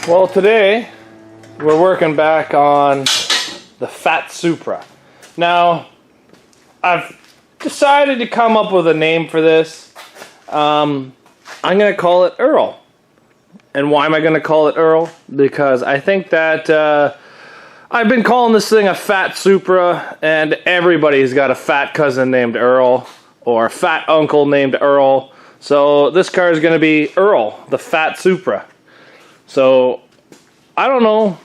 Well, today we're working back on the Fat Supra. Now, I've decided to come up with a name for this. I'm going to call it Earl. And why am I going to call it Earl? Because I think that I've been calling this thing a Fat Supra, and everybody's got a fat cousin named Earl, or a fat uncle named Earl. So this car is going to be Earl, the Fat Supra. So, I don't know.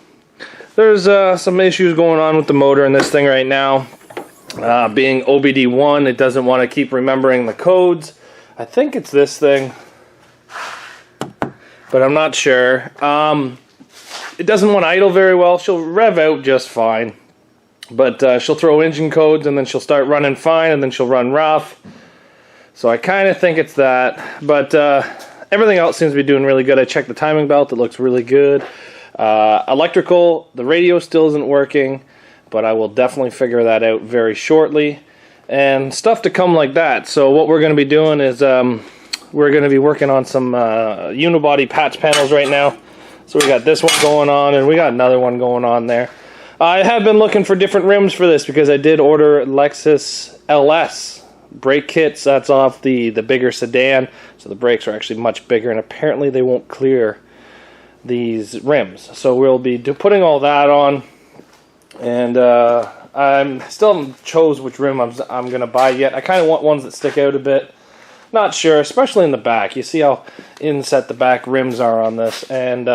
There's some issues going on with the motor in this thing right now. Being OBD1, it doesn't want to keep remembering the codes. I think it's this thing, but I'm not sure. It doesn't want to idle very well. She'll rev out just fine, but she'll throw engine codes, and then she'll start running fine, and then she'll run rough. So I kind of think it's that, but everything else seems to be doing really good. I checked the timing belt. It looks really good. Electrical, the radio still isn't working, but I will definitely figure that out very shortly. And stuff to come like that. So what we're going to be doing is we're going to be working on some unibody patch panels right now. So we got this one going on, and we got another one going on there. I have been looking for different rims for this because I did order Lexus LS brake kits. That's off the bigger sedan, so the brakes are actually much bigger, and apparently they won't clear these rims. So we'll be putting all that on, and I still haven't chose which rim I'm going to buy yet. I kind of want ones that stick out a bit. Not sure, especially in the back. You see how inset the back rims are on this, and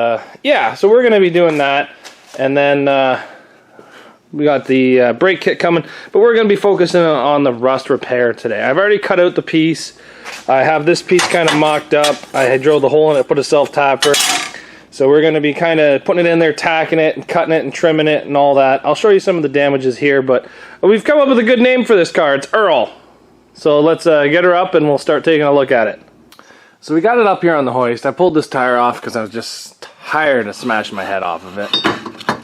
yeah, so we're going to be doing that, and then we got the brake kit coming, but we're going to be focusing on the rust repair today. I've already cut out the piece. I have this piece kind of mocked up. I drilled a hole in it, put a self-tapper. So we're going to be kind of putting it in there, tacking it, and cutting it, and trimming it, and all that. I'll show you some of the damages here, but we've come up with a good name for this car. It's Earl. So let's get her up, and we'll start taking a look at it. So we got it up here on the hoist. I pulled this tire off because I was just tired of smashing my head off of it.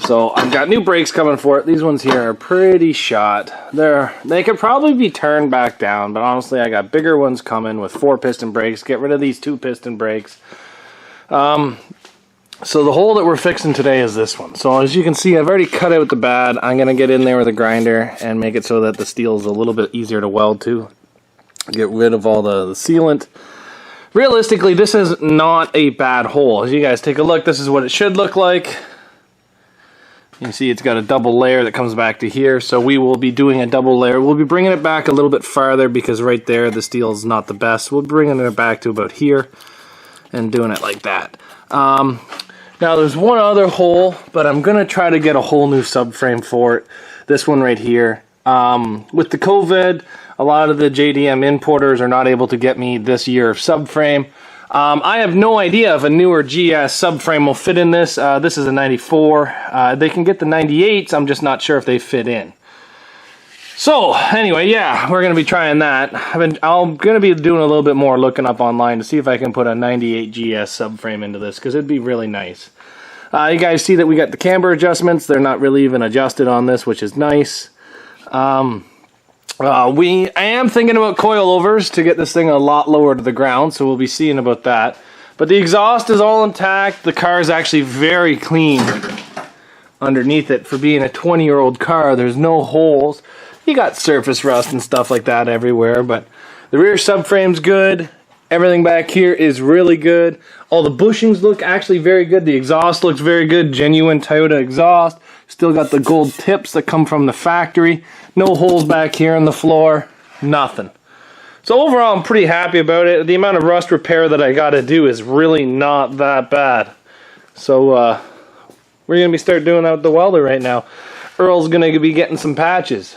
So I've got new brakes coming for it. These ones here are pretty shot. They could probably be turned back down, but honestly I got bigger ones coming with 4-piston brakes. Get rid of these 2-piston brakes. So the hole that we're fixing today is this one. So as you can see, I've already cut out the bad. I'm going to get in there with a grinder and make it so that the steel is a little bit easier to weld to. Get rid of all the sealant. Realistically, this is not a bad hole. As you guys take a look, this is what it should look like. You can see it's got a double layer that comes back to here, so we will be doing a double layer. We'll be bringing it back a little bit farther because right there the steel is not the best. We'll be bringing it back to about here and doing it like that. Now there's one other hole, but I'm going to try to get a whole new subframe for it. This one right here. With the COVID, a lot of the JDM importers are not able to get me this year of subframe. I have no idea if a newer GS subframe will fit in this. This is a 94. They can get the 98s. I'm just not sure if they fit in. So anyway, yeah, we're going to be trying that. I'm going to be doing a little bit more looking up online to see if I can put a 98 GS subframe into this, because it'd be really nice. You guys see that we got the camber adjustments. They're not really even adjusted on this, which is nice. I am thinking about coilovers to get this thing a lot lower to the ground, so we'll be seeing about that. But the exhaust is all intact. The car is actually very clean underneath it for being a 20-year-old car. There's no holes. You got surface rust and stuff like that everywhere, but the rear subframe's good. Everything back here is really good. All the bushings look actually very good. The exhaust looks very good. Genuine Toyota exhaust. Still got the gold tips that come from the factory. No holes back here in the floor. Nothing. So overall, I'm pretty happy about it. The amount of rust repair that I got to do is really not that bad. So we're going to be start doing that with the welder right now. Earl's going to be getting some patches.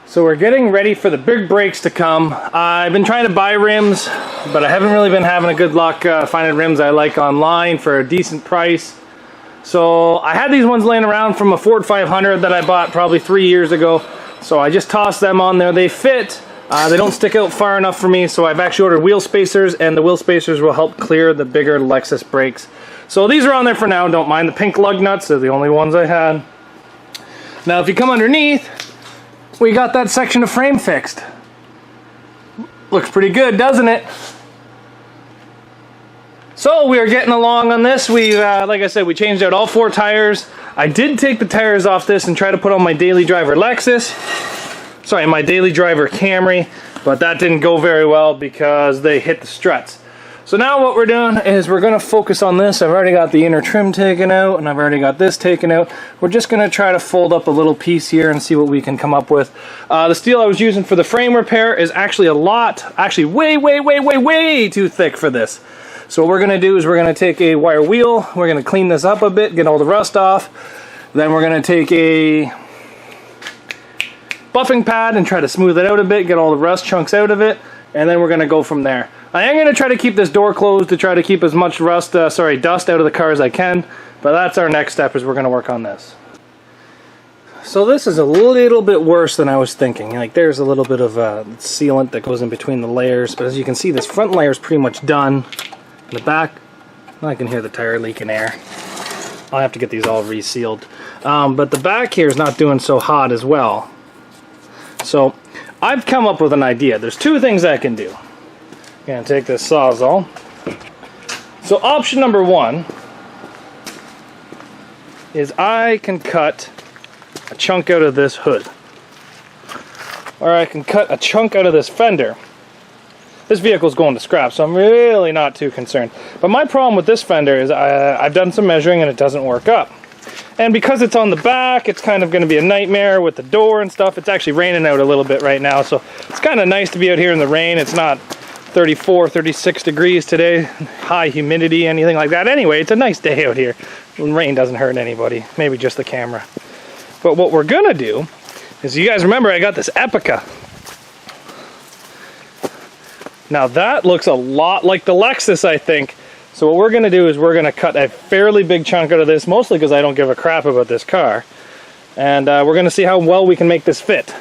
So we're getting ready for the big breaks to come. I've been trying to buy rims, but I haven't really been having a good luck finding rims I like online for a decent price. So I had these ones laying around from a Ford 500 that I bought probably 3 years ago. So I just tossed them on there. They fit. They don't stick out far enough for me, so I've actually ordered wheel spacers, and the wheel spacers will help clear the bigger Lexus brakes. So these are on there for now. Don't mind the pink lug nuts. They're the only ones I had. Now if you come underneath, we got that section of frame fixed. Looks pretty good, doesn't it? So we are getting along on this. We, like I said, we changed out all 4 tires. I did take the tires off this and try to put on my daily driver Lexus. Sorry, my daily driver Camry, but that didn't go very well because they hit the struts. So now what we're doing is we're going to focus on this. I've already got the inner trim taken out and I've already got this taken out. We're just going to try to fold up a little piece here and see what we can come up with. The steel I was using for the frame repair is actually way too thick for this. So what we're going to do is we're going to take a wire wheel, we're going to clean this up a bit, get all the rust off. Then we're going to take a buffing pad and try to smooth it out a bit, get all the rust chunks out of it, and then we're going to go from there. I am going to try to keep this door closed to try to keep as much dust out of the car as I can, but that's our next step, is we're going to work on this. So this is a little bit worse than I was thinking. Like, there's a little bit of sealant that goes in between the layers, but as you can see, this front layer is pretty much done. In the back, I can hear the tire leaking air. I'll have to get these all resealed. But the back here is not doing so hot as well. So I've come up with an idea. There's 2 things I can do. I'm going to take this Sawzall. So option number 1 is I can cut a chunk out of this hood. Or I can cut a chunk out of this fender. This vehicle's going to scrap, so I'm really not too concerned. But my problem with this fender is I've done some measuring and it doesn't work up. And because it's on the back, it's kind of going to be a nightmare with the door and stuff. It's actually raining out a little bit right now, so it's kind of nice to be out here in the rain. It's not 34, 36 degrees today, high humidity, anything like that. Anyway, it's a nice day out here. Rain doesn't hurt anybody, maybe just the camera. But what we're going to do is, you guys remember I got this Epica. Now that looks a lot like the Lexus, I think. So what we're going to do is we're going to cut a fairly big chunk out of this, mostly because I don't give a crap about this car. And we're going to see how well we can make this fit.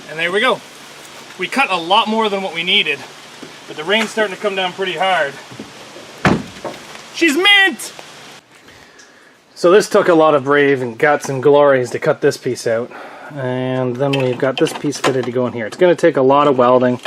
And there we go. We cut a lot more than what we needed, but the rain's starting to come down pretty hard. She's mint! So this took a lot of brave and guts and glories to cut this piece out. And then we've got this piece fitted to go in here. It's going to take a lot of welding.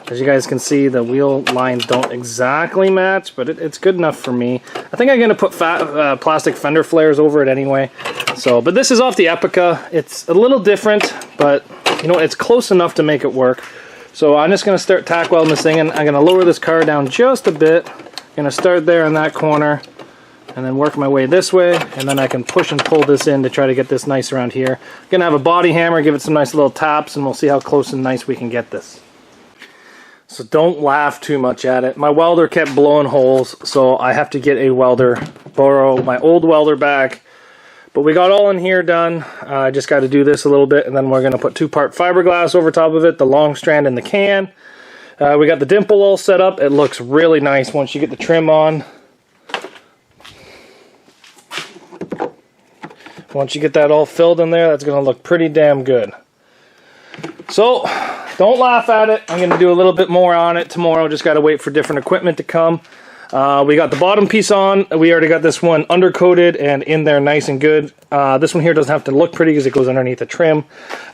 As you guys can see, the wheel lines don't exactly match, but it's good enough for me. I think I'm going to put plastic fender flares over it anyway. So, but this is off the Epica. It's a little different, but you know, it's close enough to make it work. So I'm just going to start tack welding this thing, and I'm going to lower this car down just a bit. I'm going to start there in that corner, and then work my way this way, and then I can push and pull this in to try to get this nice around here. I'm going to have a body hammer, give it some nice little taps, and we'll see how close and nice we can get this. So don't laugh too much at it. My welder kept blowing holes, so I have to get a welder, borrow my old welder back. But we got all in here done. I just got to do this a little bit, and then we're going to put 2-part fiberglass over top of it, the long strand in the can. We got the dimple all set up. It looks really nice once you get the trim on. Once you get that all filled in there, that's going to look pretty damn good. So, don't laugh at it. I'm going to do a little bit more on it tomorrow. Just got to wait for different equipment to come. We got the bottom piece on. We already got this one undercoated and in there nice and good. This one here doesn't have to look pretty because it goes underneath the trim.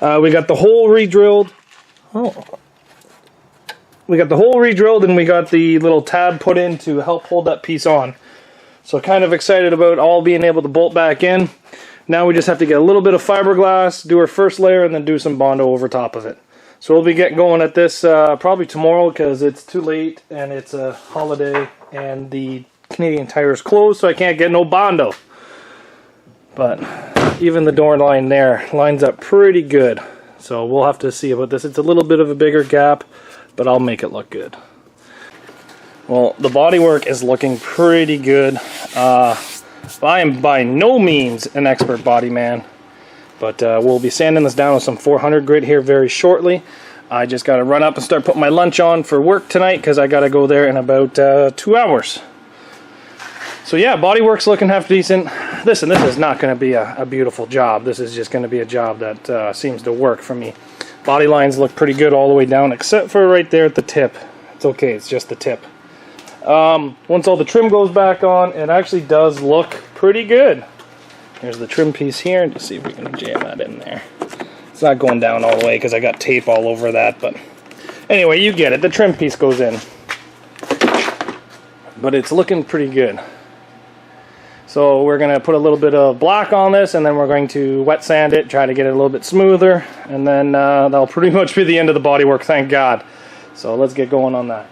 We got the hole re-drilled. Oh. We got the hole re-drilled and we got the little tab put in to help hold that piece on. So kind of excited about all being able to bolt back in. Now we just have to get a little bit of fiberglass, do our first layer, and then do some Bondo over top of it. So we'll be getting going at this probably tomorrow because it's too late and it's a holiday and the Canadian Tire is closed, so I can't get no Bondo. But even the door line there lines up pretty good. So we'll have to see about this. It's a little bit of a bigger gap, but I'll make it look good. Well, the bodywork is looking pretty good. I am by no means an expert body man, but we'll be sanding this down with some 400 grit here very shortly. I just got to run up and start putting my lunch on for work tonight because I got to go there in about 2 hours. So yeah, bodywork's looking half decent. Listen, this is not going to be a beautiful job. This is just going to be a job that seems to work for me. Body lines look pretty good all the way down, except for right there at the tip. It's okay, it's just the tip. Once all the trim goes back on, it actually does look pretty good. Here's the trim piece here, and just see if we can jam that in there. It's not going down all the way because I got tape all over that, but anyway, you get it. The trim piece goes in. But it's looking pretty good. So we're going to put a little bit of black on this, and then we're going to wet sand it, try to get it a little bit smoother, and then that'll pretty much be the end of the bodywork, thank God. So let's get going on that.